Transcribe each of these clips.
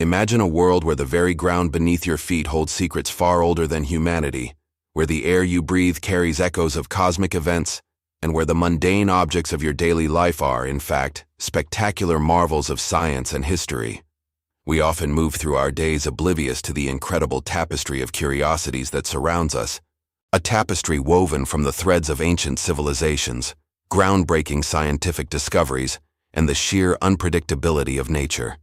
Imagine a world where the very ground beneath your feet holds secrets far older than humanity, where the air you breathe carries echoes of cosmic events, and where the mundane objects of your daily life are, in fact, spectacular marvels of science and history. We often move through our days oblivious to the incredible tapestry of curiosities that surrounds us, a tapestry woven from the threads of ancient civilizations, groundbreaking scientific discoveries, and the sheer unpredictability of nature.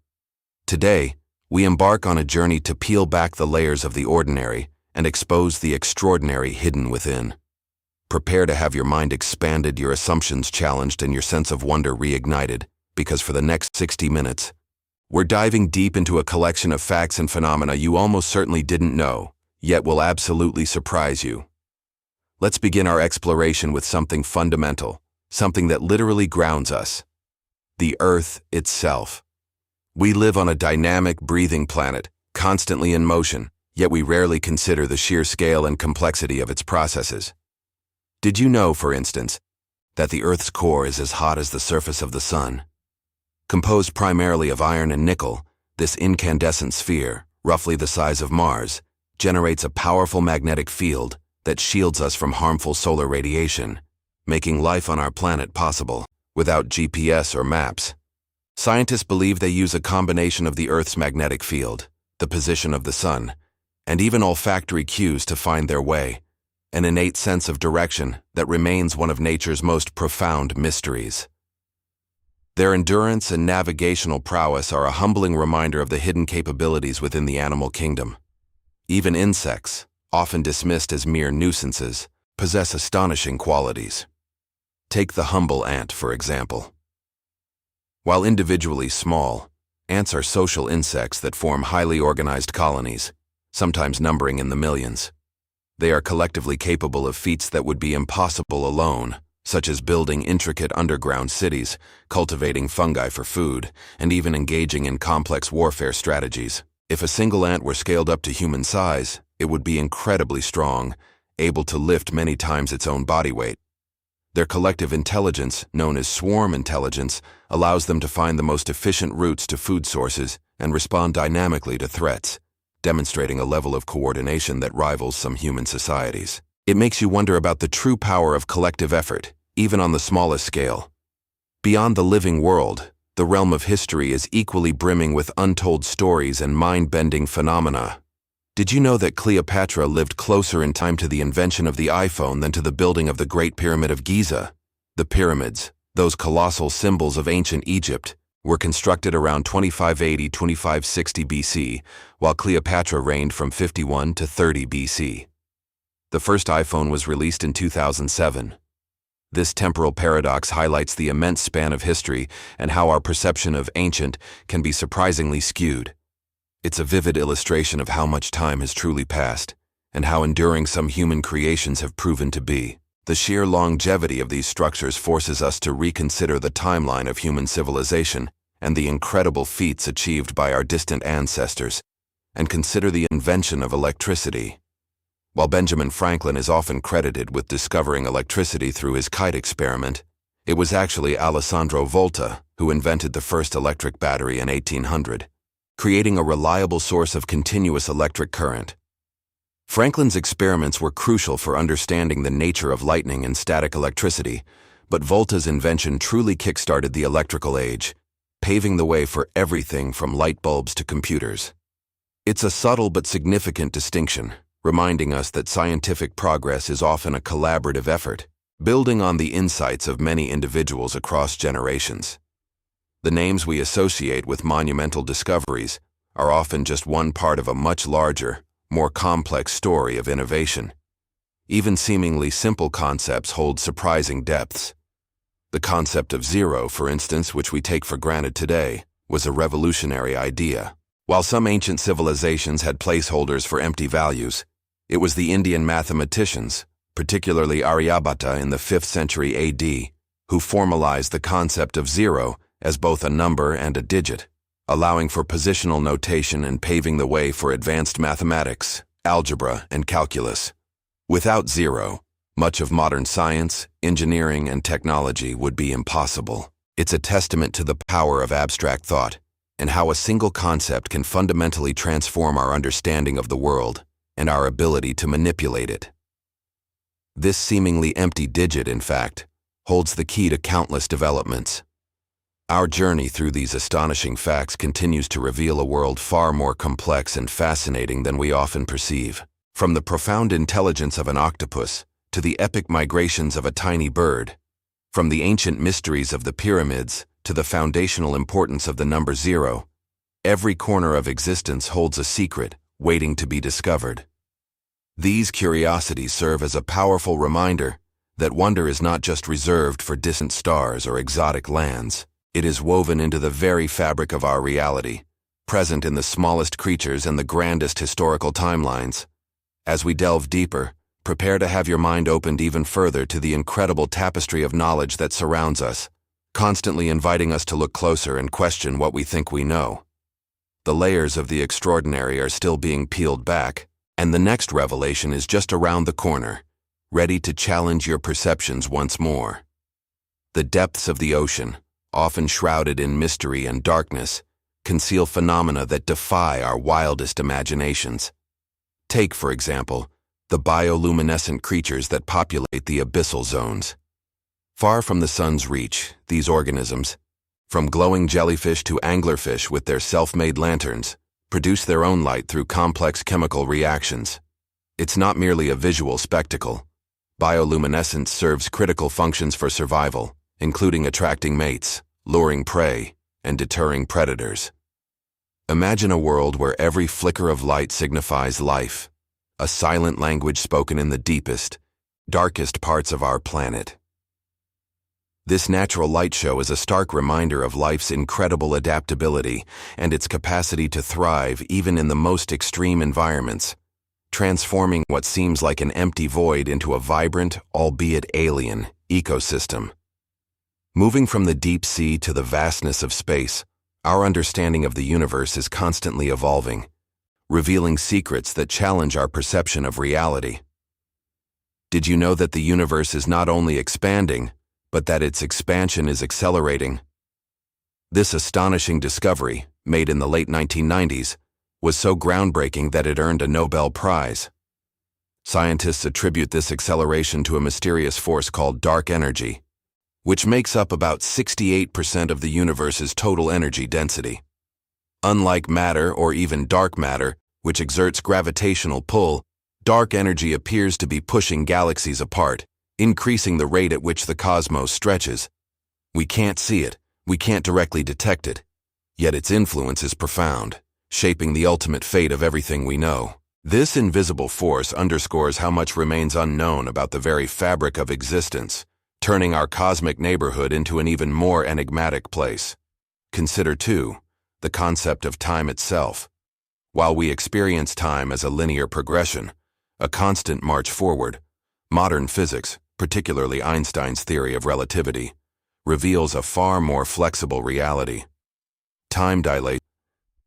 Today, we embark on a journey to peel back the layers of the ordinary and expose the extraordinary hidden within. Prepare to have your mind expanded, your assumptions challenged, and your sense of wonder reignited, because for the next 60 minutes, we're diving deep into a collection of facts and phenomena you almost certainly didn't know, yet will absolutely surprise you. Let's begin our exploration with something fundamental, something that literally grounds us: the Earth itself. We live on a dynamic, breathing planet, constantly in motion, yet we rarely consider the sheer scale and complexity of its processes. Did you know, for instance, that the Earth's core is as hot as the surface of the Sun? Composed primarily of iron and nickel, this incandescent sphere, roughly the size of Mars, generates a powerful magnetic field that shields us from harmful solar radiation, making life on our planet possible without GPS or maps. Scientists believe they use a combination of the Earth's magnetic field, the position of the Sun, and even olfactory cues to find their way, an innate sense of direction that remains one of nature's most profound mysteries. Their endurance and navigational prowess are a humbling reminder of the hidden capabilities within the animal kingdom. Even insects, often dismissed as mere nuisances, possess astonishing qualities. Take the humble ant, for example. While individually small, ants are social insects that form highly organized colonies, sometimes numbering in the millions. They are collectively capable of feats that would be impossible alone, such as building intricate underground cities, cultivating fungi for food, and even engaging in complex warfare strategies. If a single ant were scaled up to human size, it would be incredibly strong, able to lift many times its own body weight. Their collective intelligence, known as swarm intelligence, allows them to find the most efficient routes to food sources and respond dynamically to threats, demonstrating a level of coordination that rivals some human societies. It makes you wonder about the true power of collective effort, even on the smallest scale. Beyond the living world, the realm of history is equally brimming with untold stories and mind-bending phenomena. Did you know that Cleopatra lived closer in time to the invention of the iPhone than to the building of the Great Pyramid of Giza? The pyramids, those colossal symbols of ancient Egypt, were constructed around 2580–2560 BC, while Cleopatra reigned from 51 to 30 BC. The first iPhone was released in 2007. This temporal paradox highlights the immense span of history and how our perception of ancient can be surprisingly skewed. It's a vivid illustration of how much time has truly passed, and how enduring some human creations have proven to be. The sheer longevity of these structures forces us to reconsider the timeline of human civilization and the incredible feats achieved by our distant ancestors, and consider the invention of electricity. While Benjamin Franklin is often credited with discovering electricity through his kite experiment, it was actually Alessandro Volta who invented the first electric battery in 1800. Creating a reliable source of continuous electric current. Franklin's experiments were crucial for understanding the nature of lightning and static electricity, but Volta's invention truly kick-started the electrical age, paving the way for everything from light bulbs to computers. It's a subtle but significant distinction, reminding us that scientific progress is often a collaborative effort, building on the insights of many individuals across generations. The names we associate with monumental discoveries are often just one part of a much larger, more complex story of innovation. Even seemingly simple concepts hold surprising depths. The concept of zero, for instance, which we take for granted today, was a revolutionary idea. While some ancient civilizations had placeholders for empty values, it was the Indian mathematicians, particularly Aryabhata in the 5th century AD, who formalized the concept of zero as both a number and a digit, allowing for positional notation and paving the way for advanced mathematics, algebra, and calculus. Without zero, much of modern science, engineering, and technology would be impossible. It's a testament to the power of abstract thought, and how a single concept can fundamentally transform our understanding of the world and our ability to manipulate it. This seemingly empty digit, in fact, holds the key to countless developments. Our journey through these astonishing facts continues to reveal a world far more complex and fascinating than we often perceive. From the profound intelligence of an octopus to the epic migrations of a tiny bird, from the ancient mysteries of the pyramids to the foundational importance of the number 0, every corner of existence holds a secret waiting to be discovered. These curiosities serve as a powerful reminder that wonder is not just reserved for distant stars or exotic lands. It is woven into the very fabric of our reality, present in the smallest creatures and the grandest historical timelines. As we delve deeper, prepare to have your mind opened even further to the incredible tapestry of knowledge that surrounds us, constantly inviting us to look closer and question what we think we know. The layers of the extraordinary are still being peeled back, and the next revelation is just around the corner, ready to challenge your perceptions once more. The depths of the ocean, often shrouded in mystery and darkness, conceal phenomena that defy our wildest imaginations. Take, for example, the bioluminescent creatures that populate the abyssal zones. Far from the sun's reach, these organisms, from glowing jellyfish to anglerfish with their self-made lanterns, produce their own light through complex chemical reactions. It's not merely a visual spectacle. Bioluminescence serves critical functions for survival, including attracting mates, luring prey, and deterring predators. Imagine a world where every flicker of light signifies life, a silent language spoken in the deepest, darkest parts of our planet. This natural light show is a stark reminder of life's incredible adaptability and its capacity to thrive even in the most extreme environments, transforming what seems like an empty void into a vibrant, albeit alien, ecosystem. Moving from the deep sea to the vastness of space, our understanding of the universe is constantly evolving, revealing secrets that challenge our perception of reality. Did you know that the universe is not only expanding, but that its expansion is accelerating? This astonishing discovery, made in the late 1990s, was so groundbreaking that it earned a Nobel Prize. Scientists attribute this acceleration to a mysterious force called dark energy, which makes up about 68% of the universe's total energy density. Unlike matter or even dark matter, which exerts gravitational pull, dark energy appears to be pushing galaxies apart, increasing the rate at which the cosmos stretches. We can't see it, we can't directly detect it, yet its influence is profound, shaping the ultimate fate of everything we know. This invisible force underscores how much remains unknown about the very fabric of existence, turning our cosmic neighborhood into an even more enigmatic place. Consider, too, the concept of time itself. While we experience time as a linear progression, a constant march forward, modern physics, particularly Einstein's theory of relativity, reveals a far more flexible reality. Time dilates.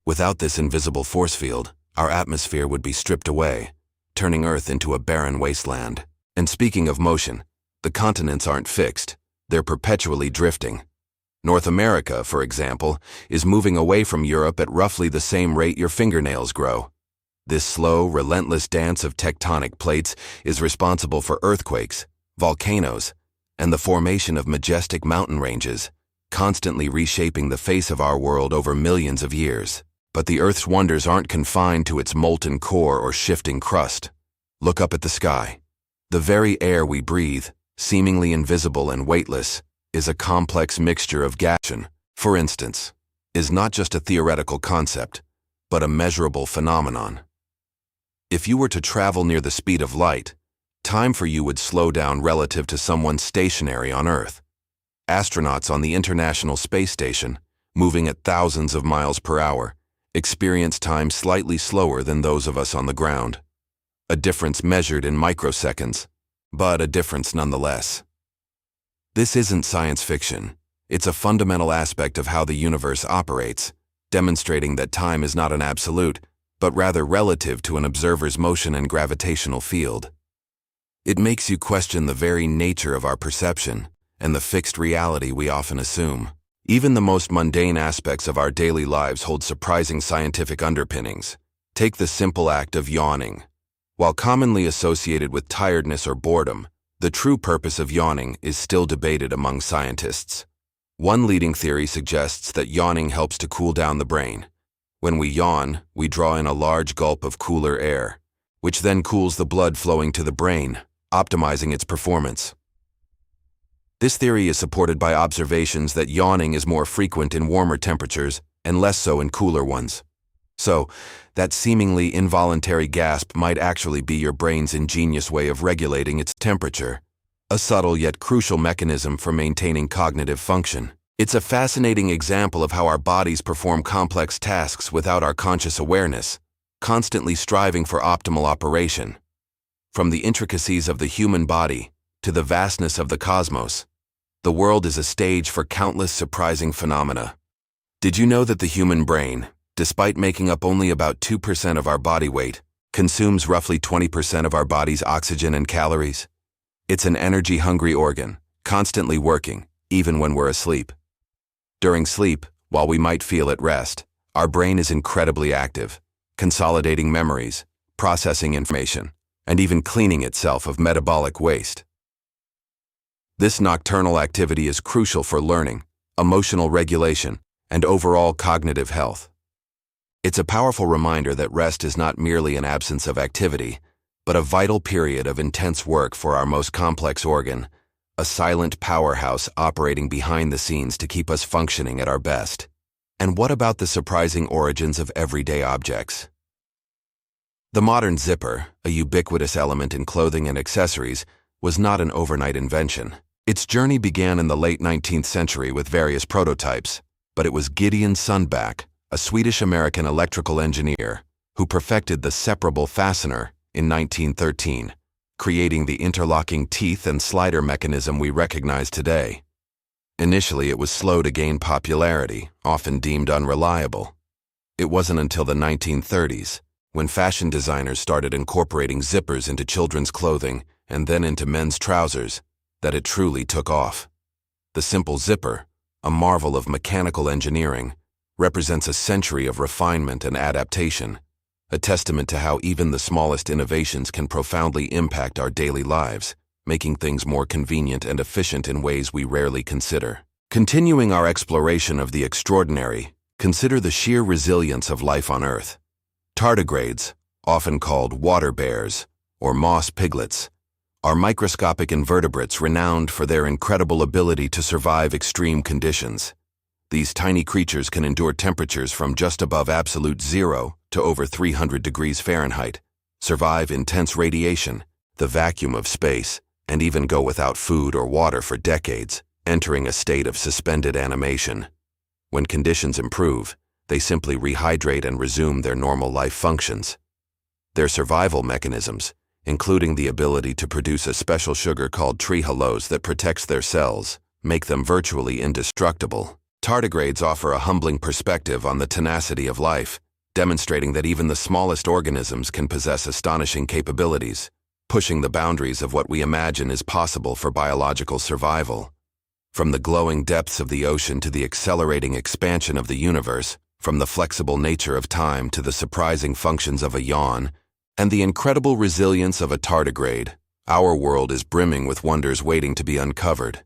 Without this invisible force field, our atmosphere would be stripped away, turning Earth into a barren wasteland. And speaking of motion, the continents aren't fixed, they're perpetually drifting. North America, for example, is moving away from Europe at roughly the same rate your fingernails grow. This slow, relentless dance of tectonic plates is responsible for earthquakes, volcanoes, and the formation of majestic mountain ranges, constantly reshaping the face of our world over millions of years. But the Earth's wonders aren't confined to its molten core or shifting crust. Look up at the sky. The very air we breathe, seemingly invisible and weightless, is a complex mixture of gas. For instance, is not just a theoretical concept, but a measurable phenomenon. If you were to travel near the speed of light, time for you would slow down relative to someone stationary on Earth. Astronauts on the International Space Station, moving at thousands of miles per hour, experience time slightly slower than those of us on the ground. A difference measured in microseconds, but a difference nonetheless. This isn't science fiction. It's a fundamental aspect of how the universe operates, demonstrating that time is not an absolute, but rather relative to an observer's motion and gravitational field. It makes you question the very nature of our perception and the fixed reality we often assume. Even the most mundane aspects of our daily lives hold surprising scientific underpinnings. Take the simple act of yawning. While commonly associated with tiredness or boredom, the true purpose of yawning is still debated among scientists. One leading theory suggests that yawning helps to cool down the brain. When we yawn, we draw in a large gulp of cooler air, which then cools the blood flowing to the brain, optimizing its performance. This theory is supported by observations that yawning is more frequent in warmer temperatures and less so in cooler ones. So, that seemingly involuntary gasp might actually be your brain's ingenious way of regulating its temperature, a subtle yet crucial mechanism for maintaining cognitive function. It's a fascinating example of how our bodies perform complex tasks without our conscious awareness, constantly striving for optimal operation. From the intricacies of the human body to the vastness of the cosmos, the world is a stage for countless surprising phenomena. Did you know that the human brain, despite making up only about 2% of our body weight, consumes roughly 20% of our body's oxygen and calories? It's an energy-hungry organ, constantly working, even when we're asleep. During sleep, while we might feel at rest, our brain is incredibly active, consolidating memories, processing information, and even cleaning itself of metabolic waste. This nocturnal activity is crucial for learning, emotional regulation, and overall cognitive health. It's a powerful reminder that rest is not merely an absence of activity, but a vital period of intense work for our most complex organ, a silent powerhouse operating behind the scenes to keep us functioning at our best. And what about the surprising origins of everyday objects? The modern zipper, a ubiquitous element in clothing and accessories, was not an overnight invention. Its journey began in the late 19th century with various prototypes, but it was Gideon Sundback, a Swedish-American electrical engineer, who perfected the separable fastener in 1913, creating the interlocking teeth and slider mechanism we recognize today. Initially, it was slow to gain popularity, often deemed unreliable. It wasn't until the 1930s, when fashion designers started incorporating zippers into children's clothing and then into men's trousers, that it truly took off. The simple zipper, a marvel of mechanical engineering, represents a century of refinement and adaptation, a testament to how even the smallest innovations can profoundly impact our daily lives, making things more convenient and efficient in ways we rarely consider. Continuing our exploration of the extraordinary, consider the sheer resilience of life on Earth. Tardigrades, often called water bears or moss piglets, are microscopic invertebrates renowned for their incredible ability to survive extreme conditions. These tiny creatures can endure temperatures from just above absolute zero to over 300 degrees Fahrenheit, survive intense radiation, the vacuum of space, and even go without food or water for decades, entering a state of suspended animation. When conditions improve, they simply rehydrate and resume their normal life functions. Their survival mechanisms, including the ability to produce a special sugar called trehalose that protects their cells, make them virtually indestructible. Tardigrades offer a humbling perspective on the tenacity of life, demonstrating that even the smallest organisms can possess astonishing capabilities, pushing the boundaries of what we imagine is possible for biological survival. From the glowing depths of the ocean to the accelerating expansion of the universe, from the flexible nature of time to the surprising functions of a yawn, and the incredible resilience of a tardigrade, our world is brimming with wonders waiting to be uncovered.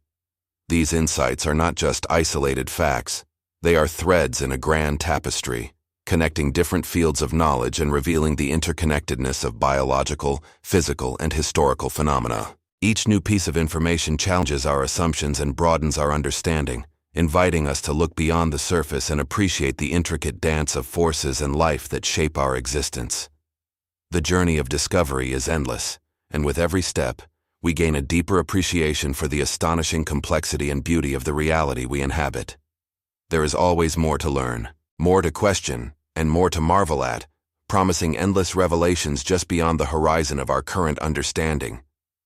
These insights are not just isolated facts, they are threads in a grand tapestry, connecting different fields of knowledge and revealing the interconnectedness of biological, physical, and historical phenomena. Each new piece of information challenges our assumptions and broadens our understanding, inviting us to look beyond the surface and appreciate the intricate dance of forces and life that shape our existence. The journey of discovery is endless, and with every step, we gain a deeper appreciation for the astonishing complexity and beauty of the reality we inhabit. There is always more to learn, more to question, and more to marvel at, promising endless revelations just beyond the horizon of our current understanding.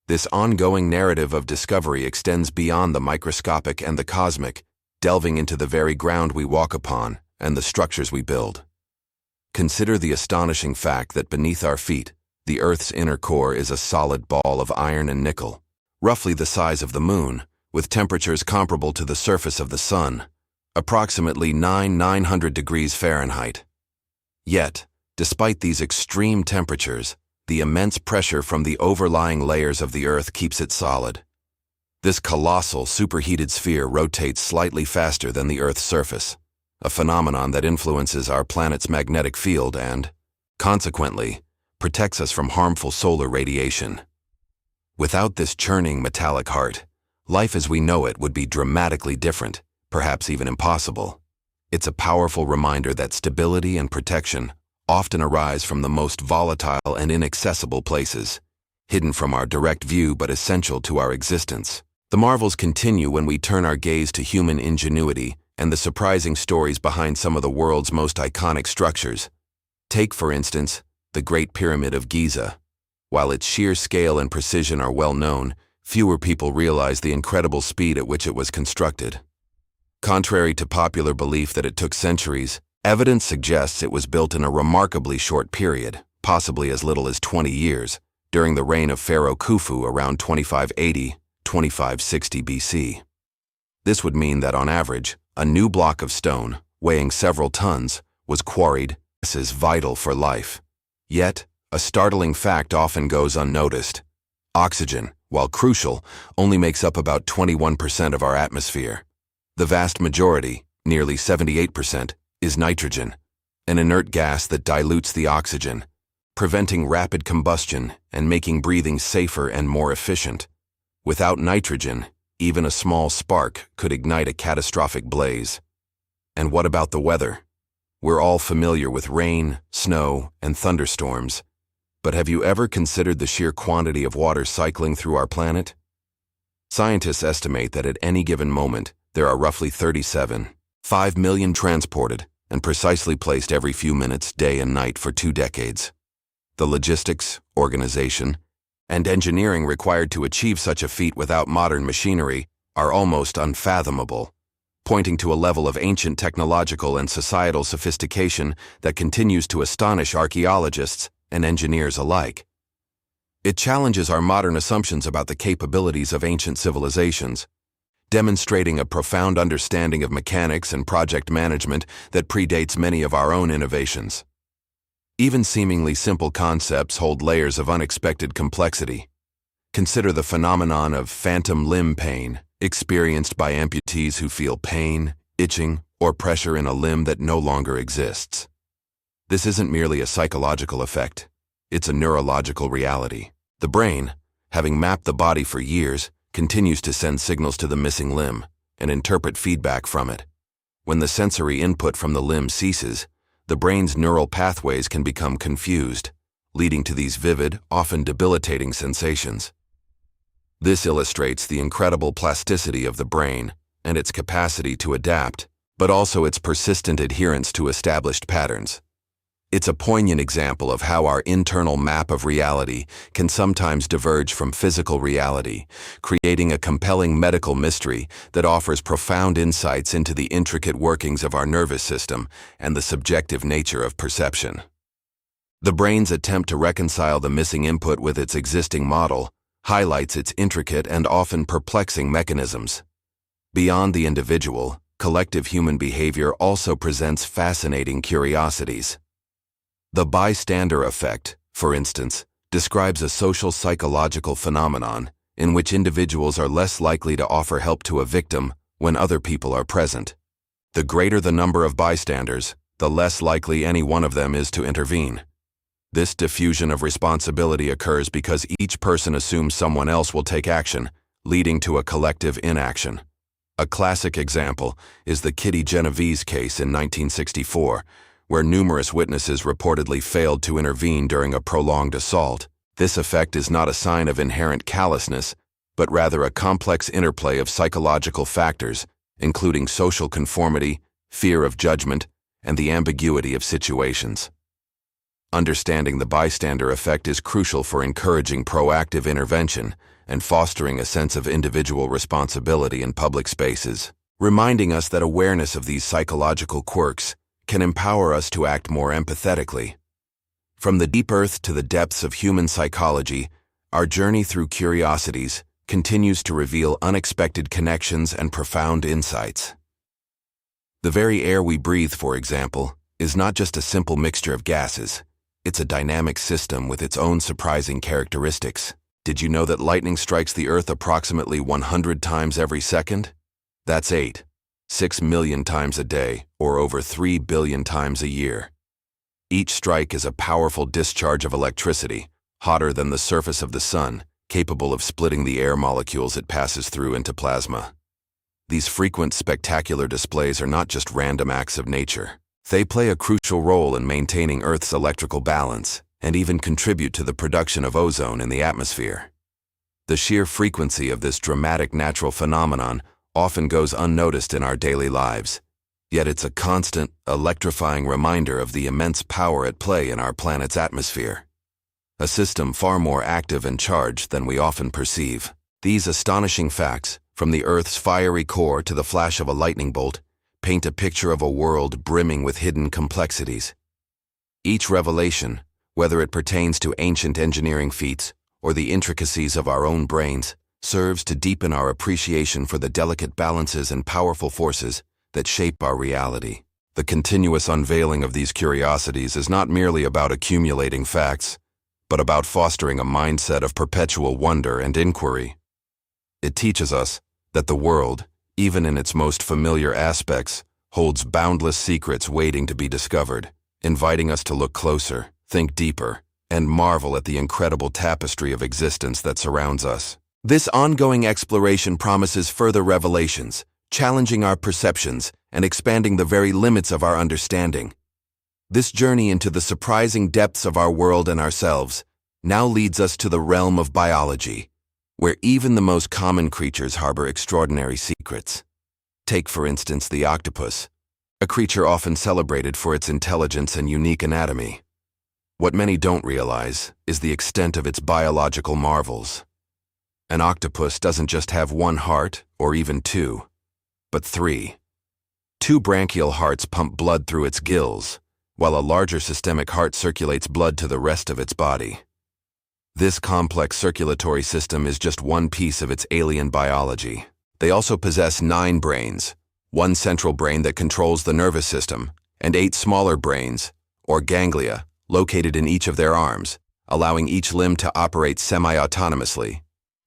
This ongoing narrative of discovery extends beyond the microscopic and the cosmic, delving into the very ground we walk upon and the structures we build. Consider the astonishing fact that beneath our feet, the Earth's inner core is a solid ball of iron and nickel, roughly the size of the moon, with temperatures comparable to the surface of the sun. approximately 900 degrees Fahrenheit. Yet, despite these extreme temperatures, the immense pressure from the overlying layers of the Earth keeps it solid. This colossal superheated sphere rotates slightly faster than the Earth's surface, a phenomenon that influences our planet's magnetic field and, consequently, protects us from harmful solar radiation. Without this churning metallic heart, life as we know it would be dramatically different, perhaps even impossible. It's a powerful reminder that stability and protection often arise from the most volatile and inaccessible places, hidden from our direct view but essential to our existence. The marvels continue when we turn our gaze to human ingenuity and the surprising stories behind some of the world's most iconic structures. Take, for instance, the Great Pyramid of Giza. While its sheer scale and precision are well known, fewer people realize the incredible speed at which it was constructed. Contrary to popular belief that it took centuries, evidence suggests it was built in a remarkably short period, possibly as little as 20 years, during the reign of Pharaoh Khufu around 2580–2560 BC. This would mean that on average, a new block of stone, weighing several tons, was quarried. This is vital for life. Yet, a startling fact often goes unnoticed. Oxygen, while crucial, only makes up about 21% of our atmosphere. The vast majority, nearly 78%, is nitrogen, an inert gas that dilutes the oxygen, preventing rapid combustion and making breathing safer and more efficient. Without nitrogen, even a small spark could ignite a catastrophic blaze. And what about the weather? We're all familiar with rain, snow, and thunderstorms, but have you ever considered the sheer quantity of water cycling through our planet? Scientists estimate that at any given moment, there are roughly 37.5 million transported and precisely placed every few minutes, day and night for 2 decades. The logistics, organization, and engineering required to achieve such a feat without modern machinery are almost unfathomable, pointing to a level of ancient technological and societal sophistication that continues to astonish archaeologists and engineers alike. It challenges our modern assumptions about the capabilities of ancient civilizations, demonstrating a profound understanding of mechanics and project management that predates many of our own innovations. Even seemingly simple concepts hold layers of unexpected complexity. Consider the phenomenon of phantom limb pain, experienced by amputees who feel pain, itching, or pressure in a limb that no longer exists. This isn't merely a psychological effect, it's a neurological reality. The brain, having mapped the body for years, continues to send signals to the missing limb and interpret feedback from it. When the sensory input from the limb ceases, the brain's neural pathways can become confused, leading to these vivid, often debilitating sensations. This illustrates the incredible plasticity of the brain and its capacity to adapt, but also its persistent adherence to established patterns. It's a poignant example of how our internal map of reality can sometimes diverge from physical reality, creating a compelling medical mystery that offers profound insights into the intricate workings of our nervous system and the subjective nature of perception. The brain's attempt to reconcile the missing input with its existing model highlights its intricate and often perplexing mechanisms. Beyond the individual, collective human behavior also presents fascinating curiosities. The bystander effect, for instance, describes a social psychological phenomenon in which individuals are less likely to offer help to a victim when other people are present. The greater the number of bystanders, the less likely any one of them is to intervene. This diffusion of responsibility occurs because each person assumes someone else will take action, leading to a collective inaction. A classic example is the Kitty Genovese case in 1964, where numerous witnesses reportedly failed to intervene during a prolonged assault. This effect is not a sign of inherent callousness, but rather a complex interplay of psychological factors, including social conformity, fear of judgment, and the ambiguity of situations. Understanding the bystander effect is crucial for encouraging proactive intervention and fostering a sense of individual responsibility in public spaces, reminding us that awareness of these psychological quirks can empower us to act more empathetically. From the deep earth to the depths of human psychology, our journey through Curiosities continues to reveal unexpected connections and profound insights. The very air we breathe, for example, is not just a simple mixture of gases. It's a dynamic system with its own surprising characteristics. Did you know that lightning strikes the Earth approximately 100 times every second? That's 6 million times a day, or over 3 billion times a year. Each strike is a powerful discharge of electricity, hotter than the surface of the sun, capable of splitting the air molecules it passes through into plasma. These frequent spectacular displays are not just random acts of nature. They play a crucial role in maintaining Earth's electrical balance and even contribute to the production of ozone in the atmosphere. The sheer frequency of this dramatic natural phenomenon often goes unnoticed in our daily lives, yet it's a constant, electrifying reminder of the immense power at play in our planet's atmosphere. A system far more active and charged than we often perceive. These astonishing facts, from the Earth's fiery core to the flash of a lightning bolt, paint a picture of a world brimming with hidden complexities. Each revelation, whether it pertains to ancient engineering feats or the intricacies of our own brains, serves to deepen our appreciation for the delicate balances and powerful forces that shape our reality. The continuous unveiling of these curiosities is not merely about accumulating facts, but about fostering a mindset of perpetual wonder and inquiry. It teaches us that the world, even in its most familiar aspects, holds boundless secrets waiting to be discovered, inviting us to look closer, think deeper, and marvel at the incredible tapestry of existence that surrounds us. This ongoing exploration promises further revelations, challenging our perceptions and expanding the very limits of our understanding. This journey into the surprising depths of our world and ourselves now leads us to the realm of biology, where even the most common creatures harbor extraordinary secrets. Take, for instance, the octopus, a creature often celebrated for its intelligence and unique anatomy. What many don't realize is the extent of its biological marvels. An octopus doesn't just have one heart, or even two, but three. Two branchial hearts pump blood through its gills, while a larger systemic heart circulates blood to the rest of its body. This complex circulatory system is just one piece of its alien biology. They also possess 9 brains, one central brain that controls the nervous system, and 8 smaller brains, or ganglia, located in each of their arms, allowing each limb to operate semi-autonomously.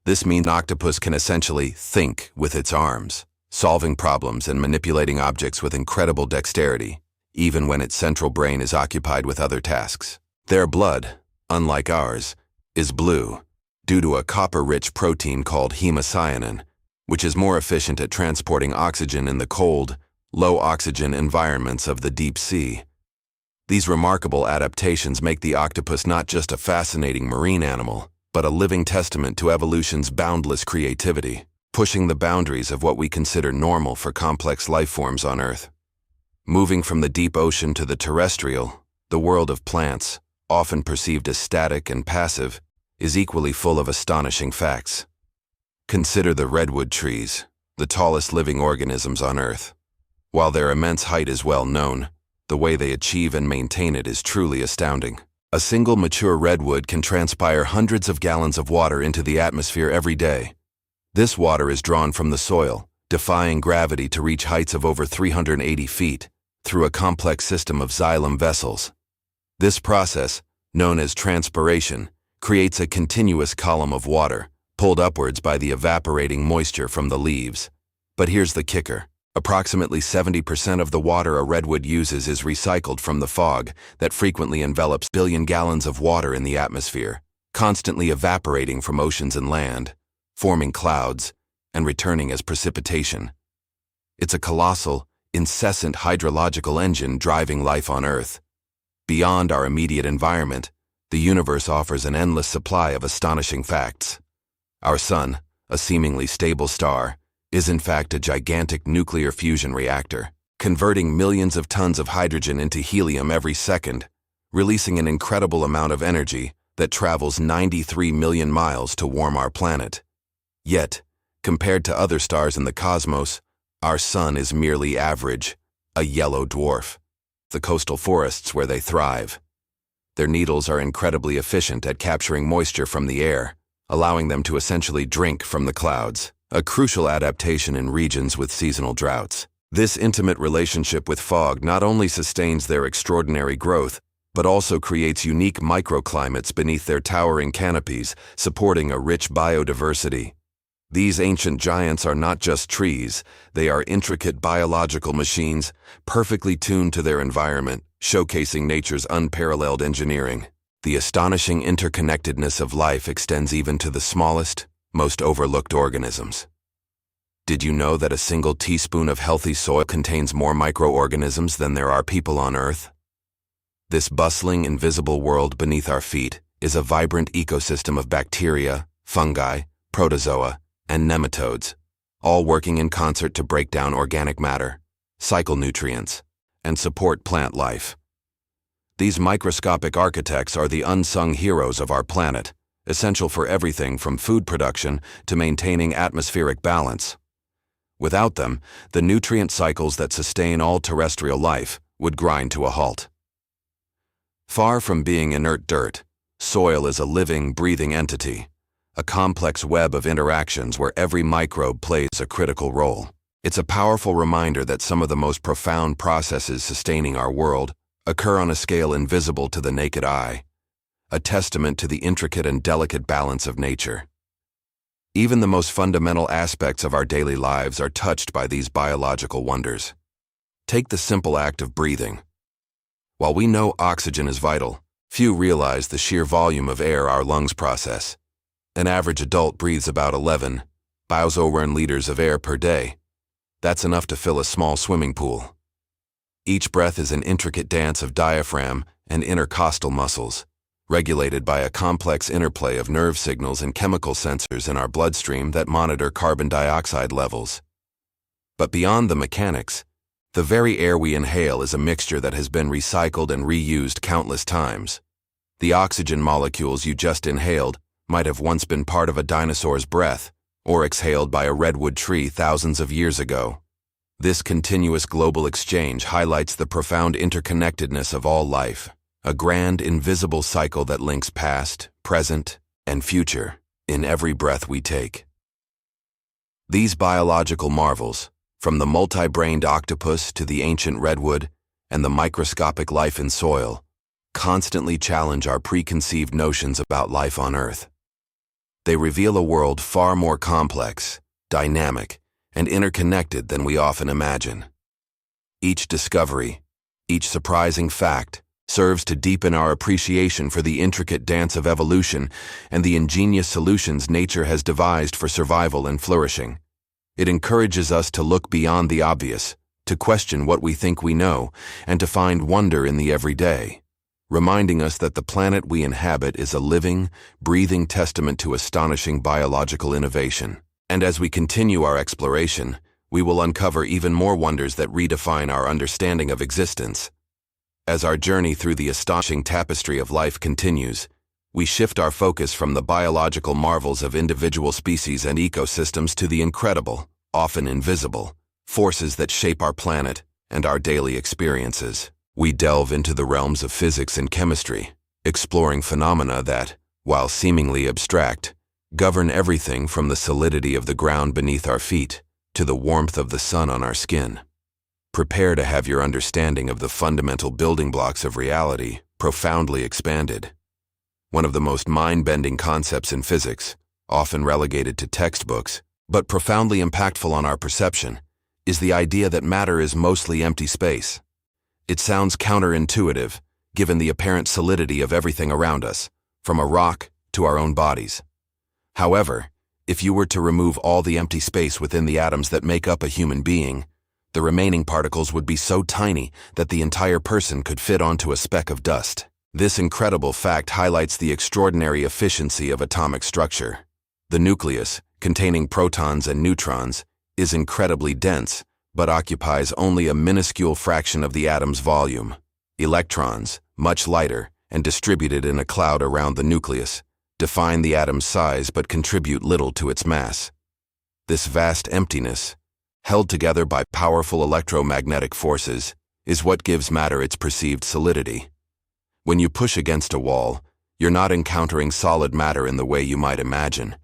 This means an octopus can essentially think with its arms, solving problems and manipulating objects with incredible dexterity, even when its central brain is occupied with other tasks. Their blood, unlike ours, is blue, due to a copper-rich protein called hemocyanin, which is more efficient at transporting oxygen in the cold, low-oxygen environments of the deep sea. These remarkable adaptations make the octopus not just a fascinating marine animal, but a living testament to evolution's boundless creativity, pushing the boundaries of what we consider normal for complex life forms on Earth. Moving from the deep ocean to the terrestrial, the world of plants, often perceived as static and passive, is equally full of astonishing facts. Consider the redwood trees, the tallest living organisms on Earth. While their immense height is well known, the way they achieve and maintain it is truly astounding. A single mature redwood can transpire hundreds of gallons of water into the atmosphere every day. This water is drawn from the soil, defying gravity to reach heights of over 380 feet, through a complex system of xylem vessels. This process, known as transpiration, creates a continuous column of water, pulled upwards by the evaporating moisture from the leaves. But here's the kicker. Approximately 70% of the water a redwood uses is recycled from the fog that frequently envelops billion gallons of water in the atmosphere, constantly evaporating from oceans and land, forming clouds, and returning as precipitation. It's a colossal, incessant hydrological engine driving life on Earth. Beyond our immediate environment, the universe offers an endless supply of astonishing facts. Our sun, a seemingly stable star, is in fact a gigantic nuclear fusion reactor, converting millions of tons of hydrogen into helium every second, releasing an incredible amount of energy that travels 93 million miles to warm our planet. Yet, compared to other stars in the cosmos, our sun is merely average, a yellow dwarf. The coastal forests where they thrive. Their needles are incredibly efficient at capturing moisture from the air, allowing them to essentially drink from the clouds, a crucial adaptation in regions with seasonal droughts. This intimate relationship with fog not only sustains their extraordinary growth, but also creates unique microclimates beneath their towering canopies, supporting a rich biodiversity. These ancient giants are not just trees, they are intricate biological machines, perfectly tuned to their environment, showcasing nature's unparalleled engineering. The astonishing interconnectedness of life extends even to the smallest, most overlooked organisms. Did you know that a single teaspoon of healthy soil contains more microorganisms than there are people on Earth? This bustling, invisible world beneath our feet is a vibrant ecosystem of bacteria, fungi, protozoa, and nematodes, all working in concert to break down organic matter, cycle nutrients, and support plant life. These microscopic architects are the unsung heroes of our planet, essential for everything from food production to maintaining atmospheric balance. Without them, the nutrient cycles that sustain all terrestrial life would grind to a halt. Far from being inert dirt, soil is a living, breathing entity, a complex web of interactions where every microbe plays a critical role. It's a powerful reminder that some of the most profound processes sustaining our world occur on a scale invisible to the naked eye, a testament to the intricate and delicate balance of nature. Even the most fundamental aspects of our daily lives are touched by these biological wonders. Take the simple act of breathing. While we know oxygen is vital, few realize the sheer volume of air our lungs process. An average adult breathes about 11,000 liters of air per day. That's enough to fill a small swimming pool. Each breath is an intricate dance of diaphragm and intercostal muscles, regulated by a complex interplay of nerve signals and chemical sensors in our bloodstream that monitor carbon dioxide levels. But beyond the mechanics, the very air we inhale is a mixture that has been recycled and reused countless times. The oxygen molecules you just inhaled might have once been part of a dinosaur's breath, or exhaled by a redwood tree thousands of years ago. This continuous global exchange highlights the profound interconnectedness of all life, a grand, invisible cycle that links past, present, and future in every breath we take. These biological marvels, from the multi-brained octopus to the ancient redwood and the microscopic life in soil, constantly challenge our preconceived notions about life on Earth. They reveal a world far more complex, dynamic, and interconnected than we often imagine. Each discovery, each surprising fact, serves to deepen our appreciation for the intricate dance of evolution and the ingenious solutions nature has devised for survival and flourishing. It encourages us to look beyond the obvious, to question what we think we know, and to find wonder in the everyday, reminding us that the planet we inhabit is a living, breathing testament to astonishing biological innovation. And as we continue our exploration, we will uncover even more wonders that redefine our understanding of existence. As our journey through the astonishing tapestry of life continues, we shift our focus from the biological marvels of individual species and ecosystems to the incredible, often invisible, forces that shape our planet and our daily experiences. We delve into the realms of physics and chemistry, exploring phenomena that, while seemingly abstract, govern everything from the solidity of the ground beneath our feet to the warmth of the sun on our skin. Prepare to have your understanding of the fundamental building blocks of reality profoundly expanded. One of the most mind-bending concepts in physics, often relegated to textbooks, but profoundly impactful on our perception, is the idea that matter is mostly empty space. It sounds counterintuitive, given the apparent solidity of everything around us, from a rock to our own bodies. However, if you were to remove all the empty space within the atoms that make up a human being, the remaining particles would be so tiny that the entire person could fit onto a speck of dust. This incredible fact highlights the extraordinary efficiency of atomic structure. The nucleus, containing protons and neutrons, is incredibly dense, but occupies only a minuscule fraction of the atom's volume. Electrons, much lighter and distributed in a cloud around the nucleus, define the atom's size but contribute little to its mass. This vast emptiness, held together by powerful electromagnetic forces, is what gives matter its perceived solidity. When you push against a wall, you're not encountering solid matter in the way you might imagine.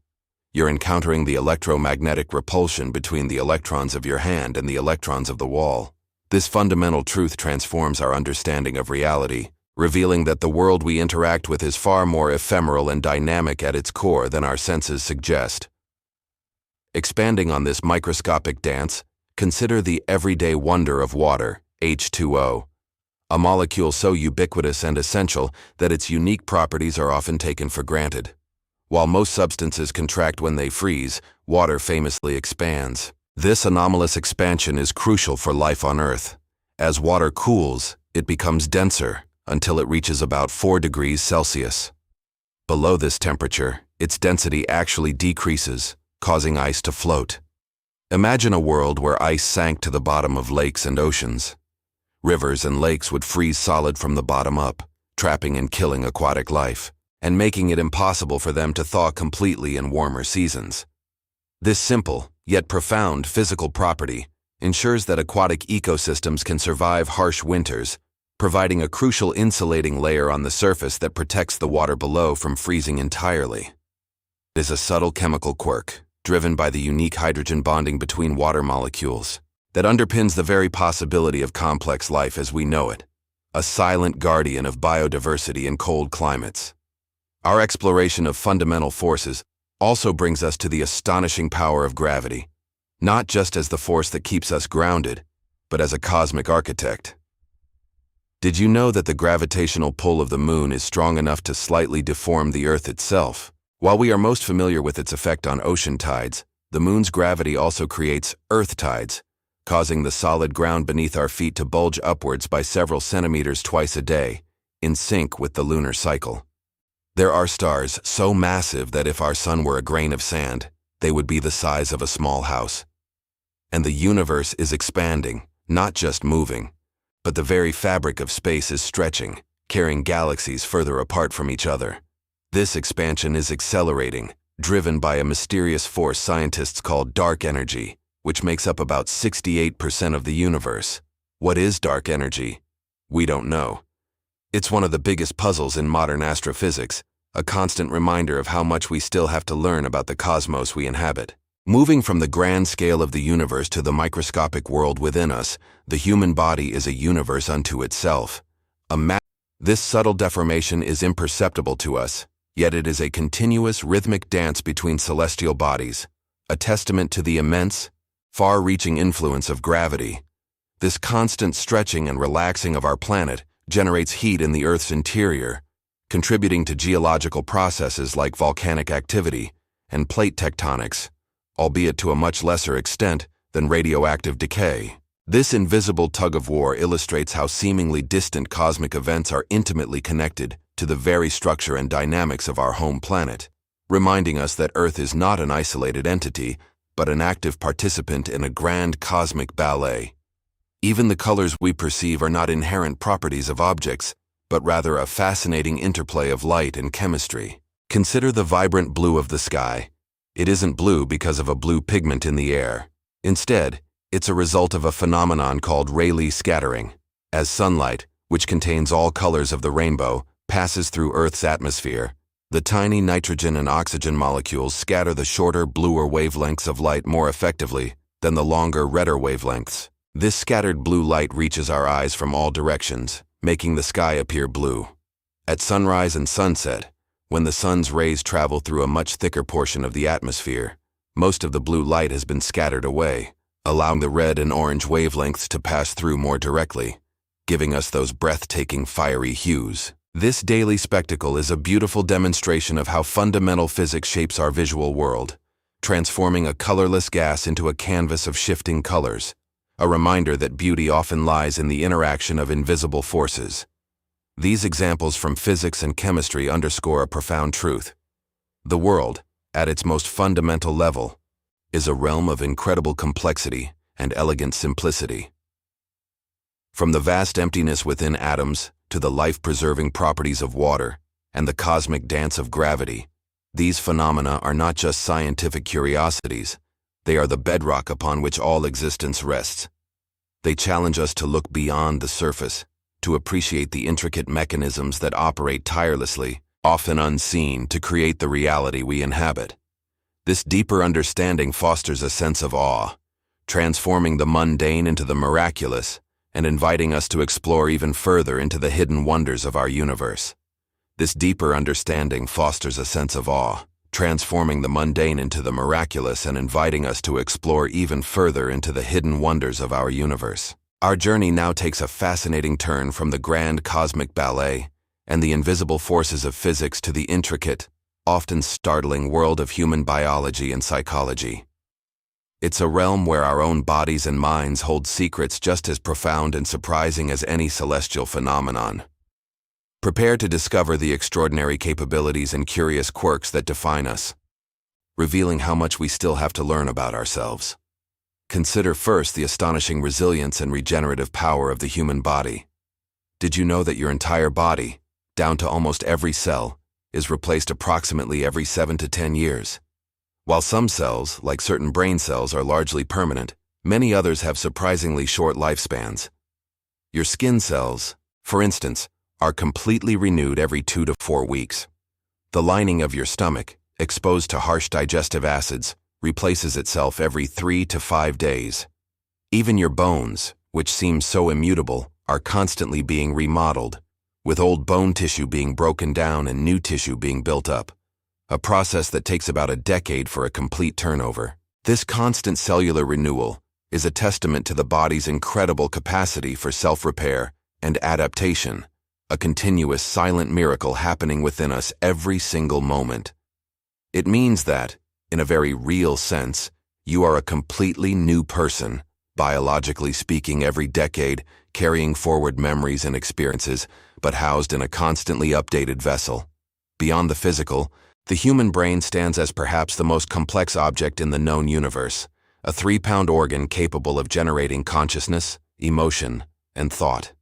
you're encountering the electromagnetic repulsion between the electrons of your hand and the electrons of the wall. This fundamental truth transforms our understanding of reality, revealing that the world we interact with is far more ephemeral and dynamic at its core than our senses suggest. Expanding on this microscopic dance, consider the everyday wonder of water, H2O, a molecule so ubiquitous and essential that its unique properties are often taken for granted. While most substances contract when they freeze, water famously expands. This anomalous expansion is crucial for life on Earth. As water cools, it becomes denser until it reaches about 4 degrees Celsius. Below this temperature, its density actually decreases, causing ice to float. Imagine a world where ice sank to the bottom of lakes and oceans. Rivers and lakes would freeze solid from the bottom up, trapping and killing aquatic life, and making it impossible for them to thaw completely in warmer seasons. This simple, yet profound physical property ensures that aquatic ecosystems can survive harsh winters, providing a crucial insulating layer on the surface that protects the water below from freezing entirely. It is a subtle chemical quirk, driven by the unique hydrogen bonding between water molecules, that underpins the very possibility of complex life as we know it, a silent guardian of biodiversity in cold climates. Our exploration of fundamental forces also brings us to the astonishing power of gravity, not just as the force that keeps us grounded, but as a cosmic architect. Did you know that the gravitational pull of the moon is strong enough to slightly deform the Earth itself? While we are most familiar with its effect on ocean tides, the moon's gravity also creates earth tides, causing the solid ground beneath our feet to bulge upwards by several centimeters twice a day, in sync with the lunar cycle. There are stars so massive that if our sun were a grain of sand, they would be the size of a small house. And the universe is expanding, not just moving, but the very fabric of space is stretching, carrying galaxies further apart from each other. This expansion is accelerating, driven by a mysterious force scientists call dark energy, which makes up about 68% of the universe. What is dark energy? We don't know. It's one of the biggest puzzles in modern astrophysics, a constant reminder of how much we still have to learn about the cosmos we inhabit. Moving from the grand scale of the universe to the microscopic world within us, the human body is a universe unto itself. This subtle deformation is imperceptible to us, yet it is a continuous rhythmic dance between celestial bodies, a testament to the immense, far-reaching influence of gravity. This constant stretching and relaxing of our planet generates heat in the Earth's interior, contributing to geological processes like volcanic activity and plate tectonics, albeit to a much lesser extent than radioactive decay. This invisible tug-of-war illustrates how seemingly distant cosmic events are intimately connected to the very structure and dynamics of our home planet, reminding us that Earth is not an isolated entity, but an active participant in a grand cosmic ballet. Even the colors we perceive are not inherent properties of objects, but rather a fascinating interplay of light and chemistry. Consider the vibrant blue of the sky. It isn't blue because of a blue pigment in the air. Instead, it's a result of a phenomenon called Rayleigh scattering. As sunlight, which contains all colors of the rainbow, passes through Earth's atmosphere, the tiny nitrogen and oxygen molecules scatter the shorter, bluer wavelengths of light more effectively than the longer, redder wavelengths. This scattered blue light reaches our eyes from all directions, making the sky appear blue. At sunrise and sunset, when the sun's rays travel through a much thicker portion of the atmosphere, most of the blue light has been scattered away, allowing the red and orange wavelengths to pass through more directly, giving us those breathtaking fiery hues. This daily spectacle is a beautiful demonstration of how fundamental physics shapes our visual world, transforming a colorless gas into a canvas of shifting colors, a reminder that beauty often lies in the interaction of invisible forces. These examples from physics and chemistry underscore a profound truth. The world, at its most fundamental level, is a realm of incredible complexity and elegant simplicity. From the vast emptiness within atoms to the life-preserving properties of water and the cosmic dance of gravity, these phenomena are not just scientific curiosities, they are the bedrock upon which all existence rests. They challenge us to look beyond the surface, to appreciate the intricate mechanisms that operate tirelessly, often unseen, to create the reality we inhabit. This deeper understanding fosters a sense of awe, transforming the mundane into the miraculous and inviting us to explore even further into the hidden wonders of our universe. This deeper understanding fosters a sense of awe, transforming the mundane into the miraculous and inviting us to explore even further into the hidden wonders of our universe. Our journey now takes a fascinating turn from the grand cosmic ballet and the invisible forces of physics to the intricate, often startling world of human biology and psychology. It's a realm where our own bodies and minds hold secrets just as profound and surprising as any celestial phenomenon. Prepare to discover the extraordinary capabilities and curious quirks that define us, revealing how much we still have to learn about ourselves. Consider first the astonishing resilience and regenerative power of the human body. Did you know that your entire body, down to almost every cell, is replaced approximately every 7 to 10 years? While some cells, like certain brain cells, are largely permanent, many others have surprisingly short lifespans. Your skin cells, for instance, are completely renewed every 2 to 4 weeks. The lining of your stomach, exposed to harsh digestive acids, replaces itself every 3 to 5 days. Even your bones, which seem so immutable, are constantly being remodeled, with old bone tissue being broken down and new tissue being built up, a process that takes about a decade for a complete turnover. This constant cellular renewal is a testament to the body's incredible capacity for self-repair and adaptation, a continuous silent miracle happening within us every single moment. It means that, in a very real sense, you are a completely new person, biologically speaking, every decade, carrying forward memories and experiences, but housed in a constantly updated vessel. Beyond the physical, the human brain stands as perhaps the most complex object in the known universe, a 3-pound organ capable of generating consciousness, emotion, and thought.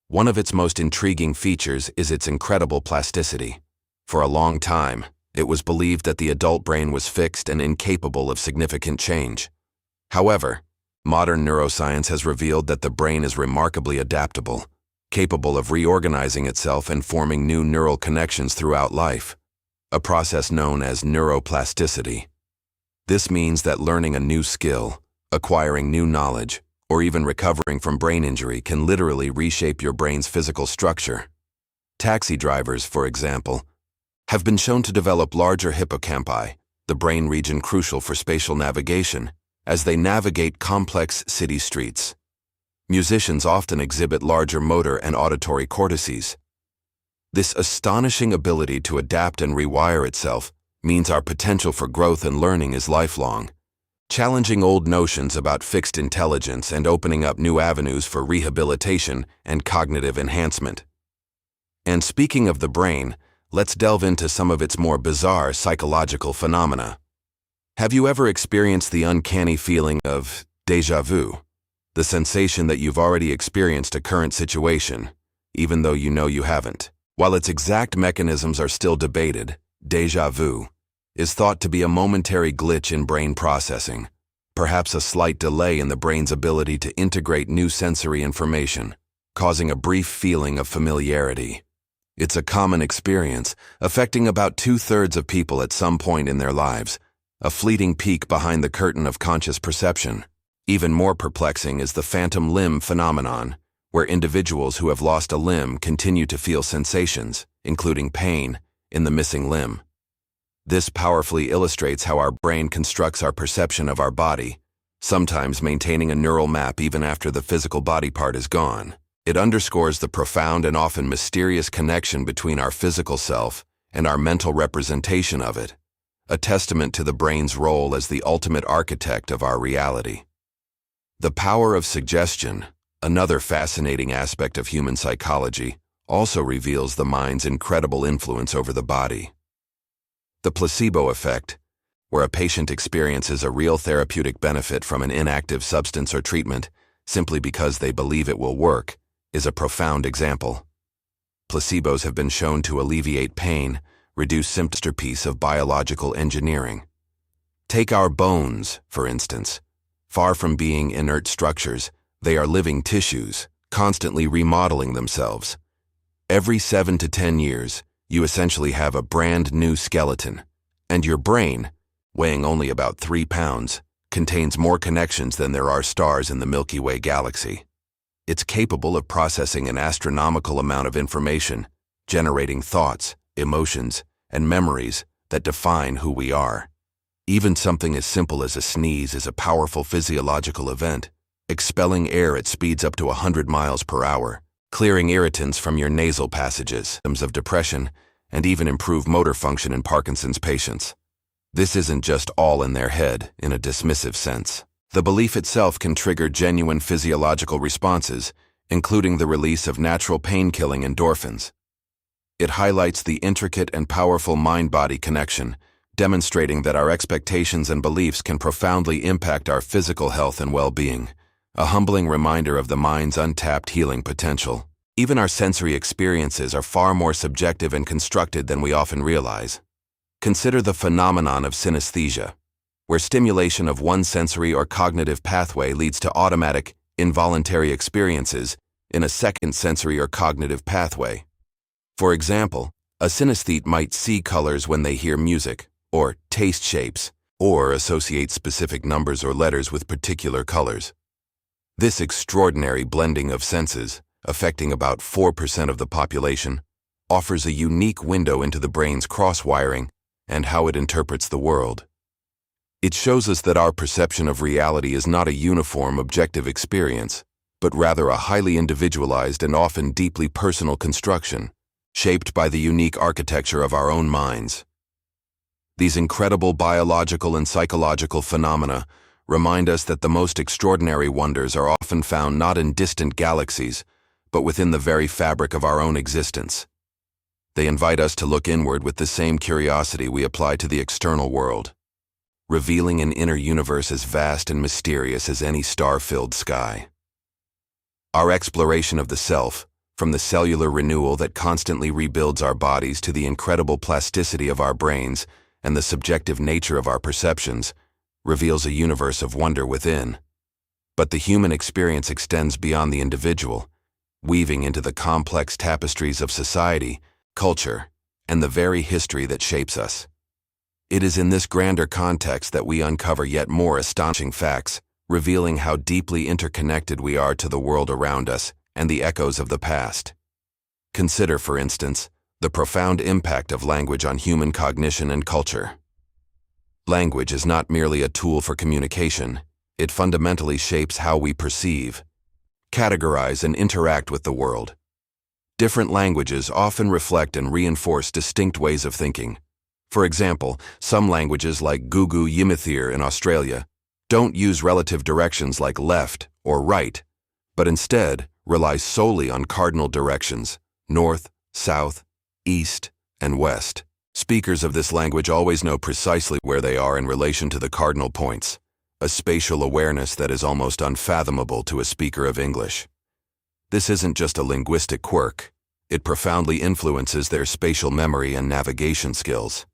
One of its most intriguing features is its incredible plasticity. For a long time, it was believed that the adult brain was fixed and incapable of significant change. However, modern neuroscience has revealed that the brain is remarkably adaptable, capable of reorganizing itself and forming new neural connections throughout life, a process known as neuroplasticity. This means that learning a new skill, acquiring new knowledge, or even recovering from brain injury can literally reshape your brain's physical structure. Taxi drivers, for example, have been shown to develop larger hippocampi, the brain region crucial for spatial navigation, as they navigate complex city streets. Musicians often exhibit larger motor and auditory cortices. This astonishing ability to adapt and rewire itself means our potential for growth and learning is lifelong, challenging old notions about fixed intelligence and opening up new avenues for rehabilitation and cognitive enhancement. And speaking of the brain, let's delve into some of its more bizarre psychological phenomena. Have you ever experienced the uncanny feeling of déjà vu, the sensation that you've already experienced a current situation, even though you know you haven't? While its exact mechanisms are still debated, déjà vu is thought to be a momentary glitch in brain processing, perhaps a slight delay in the brain's ability to integrate new sensory information, causing a brief feeling of familiarity. It's a common experience, affecting about 2/3 of people at some point in their lives, a fleeting peek behind the curtain of conscious perception. Even more perplexing is the phantom limb phenomenon, where individuals who have lost a limb continue to feel sensations, including pain, in the missing limb. This powerfully illustrates how our brain constructs our perception of our body, sometimes maintaining a neural map even after the physical body part is gone. It underscores the profound and often mysterious connection between our physical self and our mental representation of it, a testament to the brain's role as the ultimate architect of our reality. The power of suggestion, another fascinating aspect of human psychology, also reveals the mind's incredible influence over the body. The placebo effect, where a patient experiences a real therapeutic benefit from an inactive substance or treatment simply because they believe it will work, is a profound example. Placebos have been shown to alleviate pain, reduce symptoms. Masterpiece of biological engineering. Take our bones, for instance. Far from being inert structures, they are living tissues, constantly remodeling themselves. Every 7 to 10 years, you essentially have a brand new skeleton. And your brain, weighing only about 3 pounds, contains more connections than there are stars in the Milky Way galaxy. It's capable of processing an astronomical amount of information, generating thoughts, emotions, and memories that define who we are. Even something as simple as a sneeze is a powerful physiological event, expelling air at speeds up to 100 miles per hour, clearing irritants from your nasal passages, symptoms of depression, and even improve motor function in Parkinson's patients. This isn't just all in their head, in a dismissive sense. The belief itself can trigger genuine physiological responses, including the release of natural pain-killing endorphins. It highlights the intricate and powerful mind-body connection, demonstrating that our expectations and beliefs can profoundly impact our physical health and well-being, a humbling reminder of the mind's untapped healing potential. Even our sensory experiences are far more subjective and constructed than we often realize. Consider the phenomenon of synesthesia, where stimulation of one sensory or cognitive pathway leads to automatic, involuntary experiences in a second sensory or cognitive pathway. For example, a synesthete might see colors when they hear music, or taste shapes, or associate specific numbers or letters with particular colors. This extraordinary blending of senses, affecting about 4% of the population, offers a unique window into the brain's cross-wiring and how it interprets the world. It shows us that our perception of reality is not a uniform, objective experience, but rather a highly individualized and often deeply personal construction, shaped by the unique architecture of our own minds. These incredible biological and psychological phenomena remind us that the most extraordinary wonders are often found not in distant galaxies, but within the very fabric of our own existence. They invite us to look inward with the same curiosity we apply to the external world, revealing an inner universe as vast and mysterious as any star-filled sky. Our exploration of the self, from the cellular renewal that constantly rebuilds our bodies to the incredible plasticity of our brains and the subjective nature of our perceptions, reveals a universe of wonder within. But the human experience extends beyond the individual, weaving into the complex tapestries of society, culture, and the very history that shapes us. It is in this grander context that we uncover yet more astonishing facts, revealing how deeply interconnected we are to the world around us and the echoes of the past. Consider, for instance, the profound impact of language on human cognition and culture. Language is not merely a tool for communication, it fundamentally shapes how we perceive, categorize, and interact with the world. Different languages often reflect and reinforce distinct ways of thinking. For example, some languages like Gugu Yimithir in Australia don't use relative directions like left or right, but instead rely solely on cardinal directions, north, south, east, and west. Speakers of this language always know precisely where they are in relation to the cardinal points, a spatial awareness that is almost unfathomable to a speaker of English. This isn't just a linguistic quirk, it profoundly influences their spatial memory and navigation skills.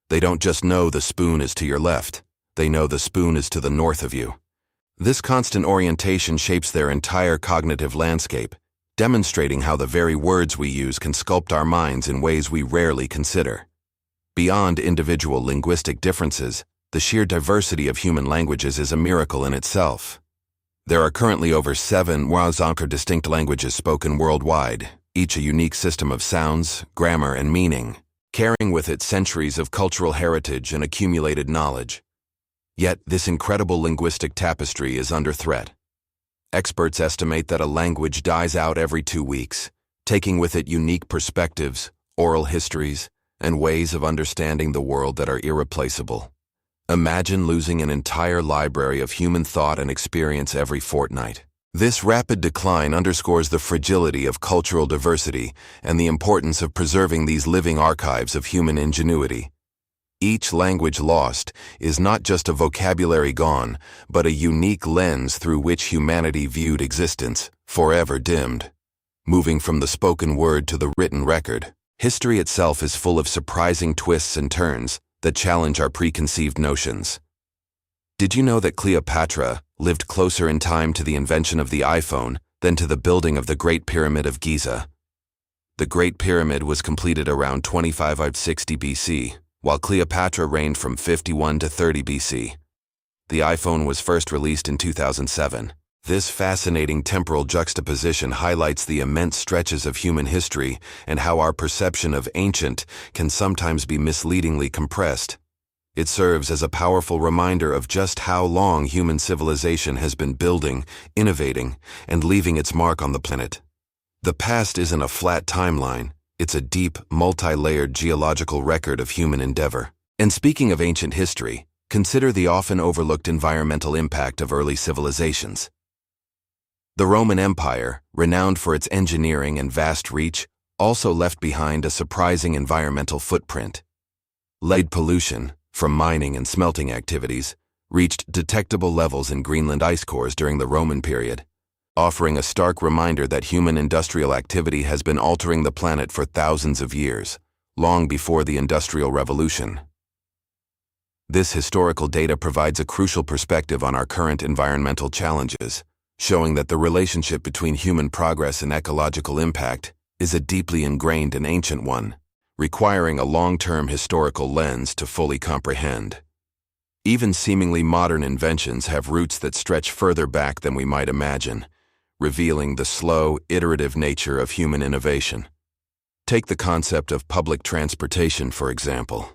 They don't just know the spoon is to your left, they know the spoon is to the north of you. This constant orientation shapes their entire cognitive landscape, demonstrating how the very words we use can sculpt our minds in ways we rarely consider. Beyond individual linguistic differences, the sheer diversity of human languages is a miracle in itself. There are currently over 7 distinct languages spoken worldwide, each a unique system of sounds, grammar, and meaning, carrying with it centuries of cultural heritage and accumulated knowledge. Yet, this incredible linguistic tapestry is under threat. Experts estimate that a language dies out every 2 weeks, taking with it unique perspectives, oral histories, and ways of understanding the world that are irreplaceable. Imagine losing an entire library of human thought and experience every fortnight. This rapid decline underscores the fragility of cultural diversity and the importance of preserving these living archives of human ingenuity. Each language lost is not just a vocabulary gone, but a unique lens through which humanity viewed existence, forever dimmed. Moving from the spoken word to the written record, history itself is full of surprising twists and turns that challenge our preconceived notions. Did you know that Cleopatra lived closer in time to the invention of the iPhone than to the building of the Great Pyramid of Giza? The Great Pyramid was completed around 2560 BC, while Cleopatra reigned from 51 to 30 BC. The iPhone was first released in 2007. This fascinating temporal juxtaposition highlights the immense stretches of human history and how our perception of ancient can sometimes be misleadingly compressed. It serves as a powerful reminder of just how long human civilization has been building, innovating, and leaving its mark on the planet. The past isn't a flat timeline, it's a deep, multi-layered geological record of human endeavor. And speaking of ancient history, consider the often overlooked environmental impact of early civilizations. The Roman Empire, renowned for its engineering and vast reach, also left behind a surprising environmental footprint. Lead pollution, from mining and smelting activities, reached detectable levels in Greenland ice cores during the Roman period, offering a stark reminder that human industrial activity has been altering the planet for thousands of years, long before the Industrial Revolution. This historical data provides a crucial perspective on our current environmental challenges, showing that the relationship between human progress and ecological impact is a deeply ingrained and ancient one, requiring a long-term historical lens to fully comprehend. Even seemingly modern inventions have roots that stretch further back than we might imagine, revealing the slow, iterative nature of human innovation. Take the concept of public transportation, for example.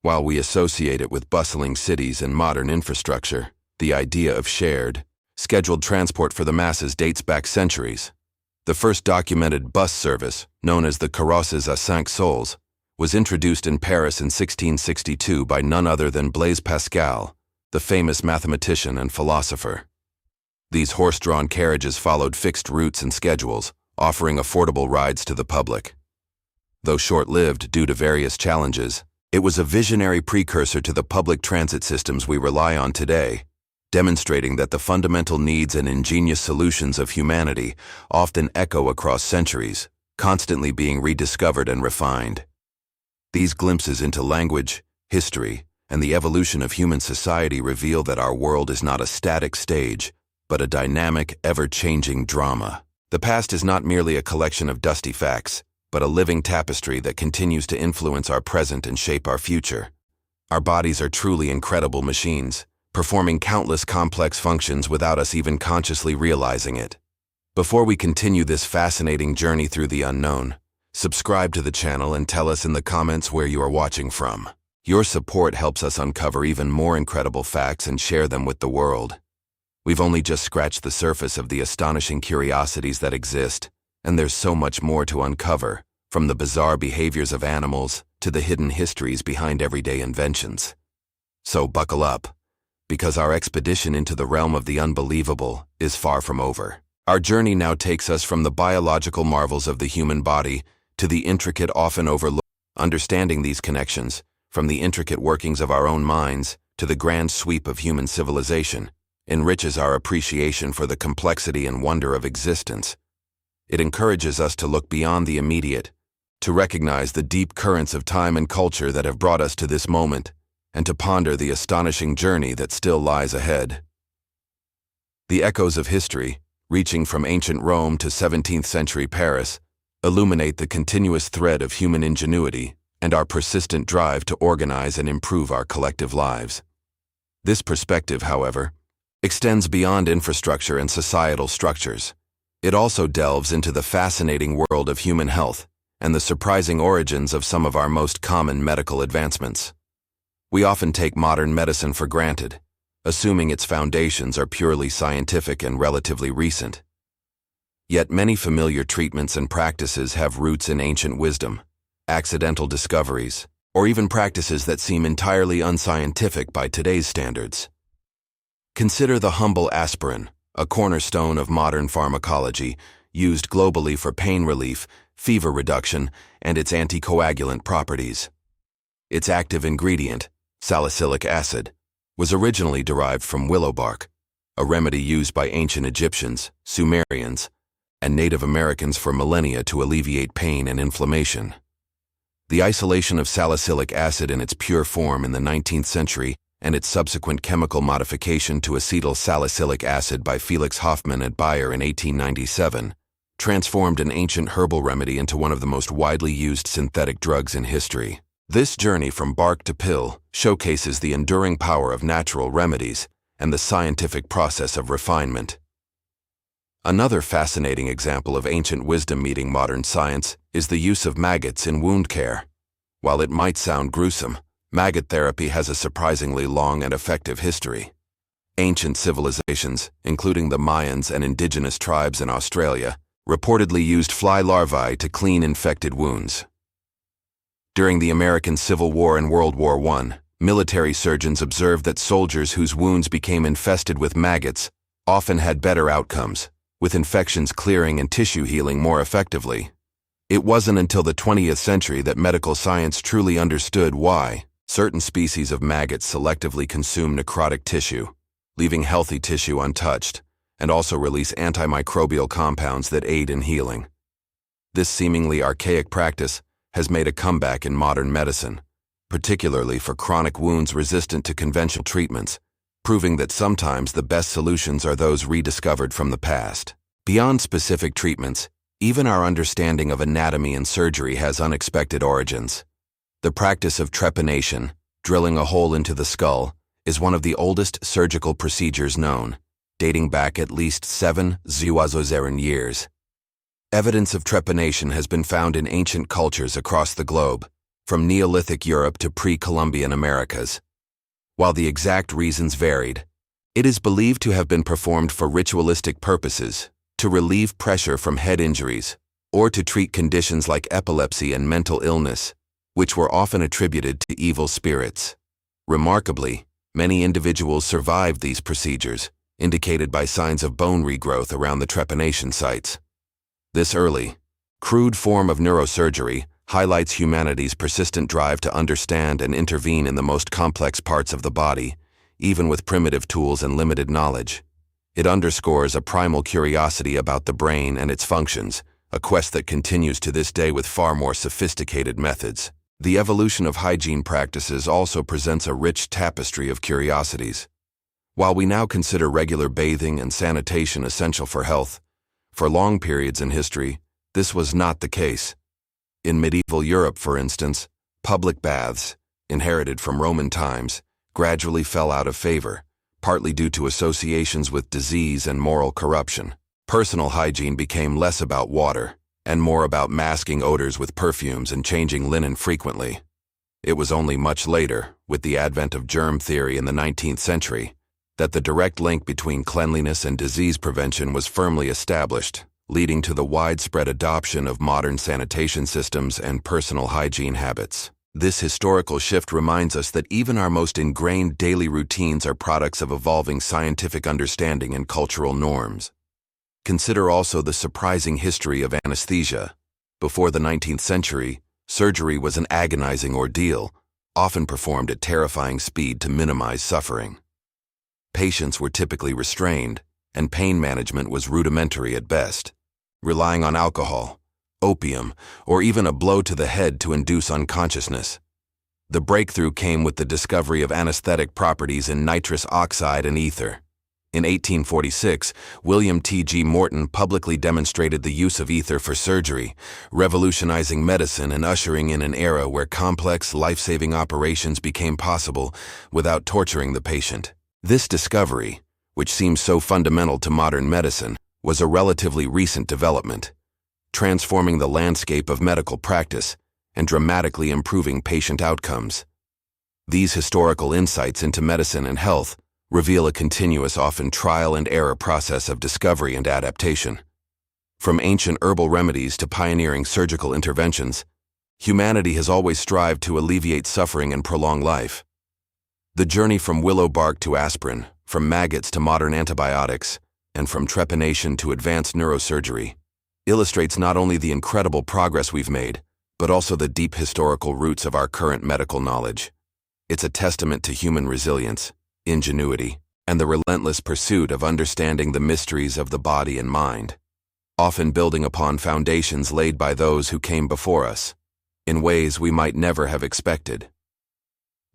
While we associate it with bustling cities and modern infrastructure, the idea of shared, scheduled transport for the masses dates back centuries. The first documented bus service, known as the Kuriozzy à 5 sols, was introduced in Paris in 1662 by none other than Blaise Pascal, the famous mathematician and philosopher. These horse-drawn carriages followed fixed routes and schedules, offering affordable rides to the public. Though short-lived due to various challenges, it was a visionary precursor to the public transit systems we rely on today, demonstrating that the fundamental needs and ingenious solutions of humanity often echo across centuries, constantly being rediscovered and refined. These glimpses into language, history, and the evolution of human society reveal that our world is not a static stage, but a dynamic, ever-changing drama. The past is not merely a collection of dusty facts, but a living tapestry that continues to influence our present and shape our future. Our bodies are truly incredible machines, performing countless complex functions without us even consciously realizing it. Before we continue this fascinating journey through the unknown, subscribe to the channel and tell us in the comments where you are watching from. Your support helps us uncover even more incredible facts and share them with the world. We've only just scratched the surface of the astonishing curiosities that exist, and there's so much more to uncover, from the bizarre behaviors of animals to the hidden histories behind everyday inventions. So buckle up, because our expedition into the realm of the unbelievable is far from over. Our journey now takes us from the biological marvels of the human body to the intricate, often overlooked. Understanding these connections, from the intricate workings of our own minds to the grand sweep of human civilization, enriches our appreciation for the complexity and wonder of existence. It encourages us to look beyond the immediate, to recognize the deep currents of time and culture that have brought us to this moment, and to ponder the astonishing journey that still lies ahead. The echoes of history, reaching from ancient Rome to 17th century Paris, illuminate the continuous thread of human ingenuity and our persistent drive to organize and improve our collective lives. This perspective, however, extends beyond infrastructure and societal structures. It also delves into the fascinating world of human health and the surprising origins of some of our most common medical advancements. We often take modern medicine for granted, assuming its foundations are purely scientific and relatively recent. Yet many familiar treatments and practices have roots in ancient wisdom, accidental discoveries, or even practices that seem entirely unscientific by today's standards. Consider the humble aspirin, a cornerstone of modern pharmacology, used globally for pain relief, fever reduction, and its anticoagulant properties. Its active ingredient, salicylic acid, was originally derived from willow bark, a remedy used by ancient Egyptians, Sumerians, and Native Americans for millennia to alleviate pain and inflammation. The isolation of salicylic acid in its pure form in the 19th century and its subsequent chemical modification to acetyl salicylic acid by Felix Hoffmann at Bayer in 1897 transformed an ancient herbal remedy into one of the most widely used synthetic drugs in history. This journey from bark to pill showcases the enduring power of natural remedies and the scientific process of refinement. Another fascinating example of ancient wisdom meeting modern science is the use of maggots in wound care. While it might sound gruesome, maggot therapy has a surprisingly long and effective history. Ancient civilizations, including the Mayans and indigenous tribes in Australia, reportedly used fly larvae to clean infected wounds. During the American Civil War and World War I, military surgeons observed that soldiers whose wounds became infested with maggots often had better outcomes, with infections clearing and tissue healing more effectively. It wasn't until the 20th century that medical science truly understood why certain species of maggots selectively consume necrotic tissue, leaving healthy tissue untouched, and also release antimicrobial compounds that aid in healing. This seemingly archaic practice has made a comeback in modern medicine, particularly for chronic wounds resistant to conventional treatments, proving that sometimes the best solutions are those rediscovered from the past. Beyond specific treatments, even our understanding of anatomy and surgery has unexpected origins. The practice of trepanation, drilling a hole into the skull, is one of the oldest surgical procedures known, dating back at least 7,000 years. Evidence of trepanation has been found in ancient cultures across the globe, from Neolithic Europe to pre-Columbian Americas. While the exact reasons varied, it is believed to have been performed for ritualistic purposes, to relieve pressure from head injuries, or to treat conditions like epilepsy and mental illness, which were often attributed to evil spirits. Remarkably, many individuals survived these procedures, indicated by signs of bone regrowth around the trepanation sites. This early, crude form of neurosurgery highlights humanity's persistent drive to understand and intervene in the most complex parts of the body, even with primitive tools and limited knowledge. It underscores a primal curiosity about the brain and its functions, a quest that continues to this day with far more sophisticated methods. The evolution of hygiene practices also presents a rich tapestry of curiosities. While we now consider regular bathing and sanitation essential for health, for long periods in history, this was not the case. In medieval Europe, for instance, public baths, inherited from Roman times, gradually fell out of favor, partly due to associations with disease and moral corruption. Personal hygiene became less about water and more about masking odors with perfumes and changing linen frequently. It was only much later, with the advent of germ theory in the 19th century, that the direct link between cleanliness and disease prevention was firmly established, leading to the widespread adoption of modern sanitation systems and personal hygiene habits. This historical shift reminds us that even our most ingrained daily routines are products of evolving scientific understanding and cultural norms. Consider also the surprising history of anesthesia. Before the 19th century, surgery was an agonizing ordeal, often performed at terrifying speed to minimize suffering. Patients were typically restrained, and pain management was rudimentary at best, relying on alcohol, opium, or even a blow to the head to induce unconsciousness. The breakthrough came with the discovery of anesthetic properties in nitrous oxide and ether. In 1846, William T.G. Morton publicly demonstrated the use of ether for surgery, revolutionizing medicine and ushering in an era where complex, life-saving operations became possible without torturing the patient. This discovery, which seems so fundamental to modern medicine, was a relatively recent development, transforming the landscape of medical practice and dramatically improving patient outcomes. These historical insights into medicine and health reveal a continuous, often trial-and-error process of discovery and adaptation. From ancient herbal remedies to pioneering surgical interventions, humanity has always strived to alleviate suffering and prolong life. The journey from willow bark to aspirin, from maggots to modern antibiotics, and from trepanation to advanced neurosurgery, illustrates not only the incredible progress we've made, but also the deep historical roots of our current medical knowledge. It's a testament to human resilience, ingenuity, and the relentless pursuit of understanding the mysteries of the body and mind, often building upon foundations laid by those who came before us, in ways we might never have expected.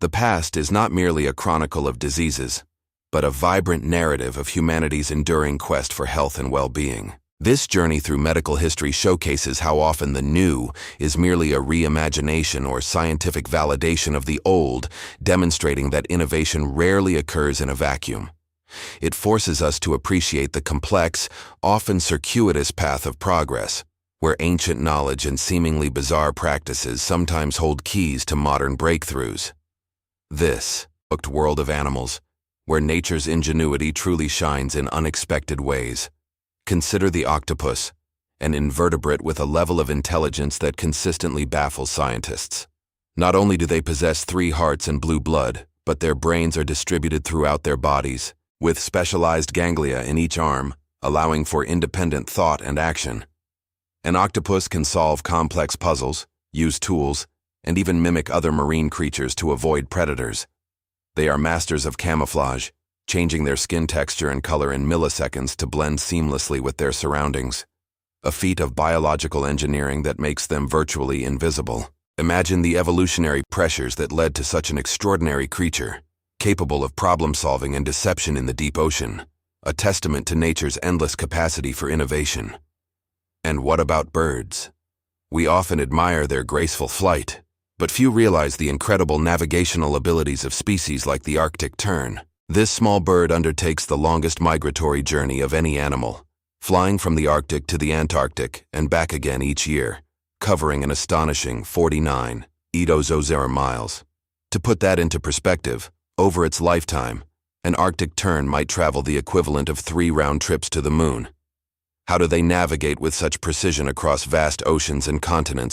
The past is not merely a chronicle of diseases, but a vibrant narrative of humanity's enduring quest for health and well-being. This journey through medical history showcases how often the new is merely a reimagination or scientific validation of the old, demonstrating that innovation rarely occurs in a vacuum. It forces us to appreciate the complex, often circuitous path of progress, where ancient knowledge and seemingly bizarre practices sometimes hold keys to modern breakthroughs. This world of animals, where nature's ingenuity truly shines in unexpected ways. Consider the octopus, an invertebrate with a level of intelligence that consistently baffles scientists. Not only do they possess 3 hearts and blue blood, but their brains are distributed throughout their bodies, with specialized ganglia in each arm, allowing for independent thought and action. An octopus can solve complex puzzles, use tools, and even mimic other marine creatures to avoid predators. They are masters of camouflage, changing their skin texture and color in milliseconds to blend seamlessly with their surroundings. A feat of biological engineering that makes them virtually invisible. Imagine the evolutionary pressures that led to such an extraordinary creature, capable of problem-solving and deception in the deep ocean, a testament to nature's endless capacity for innovation. And what about birds? We often admire their graceful flight, but few realize the incredible navigational abilities of species like the Arctic tern. This small bird undertakes the longest migratory journey of any animal, flying from the Arctic to the Antarctic and back again each year, covering an astonishing 49 miles. To put that into perspective, over its lifetime, an Arctic tern might travel the equivalent of 3 round trips to the moon. How do they navigate with such precision across vast oceans and continents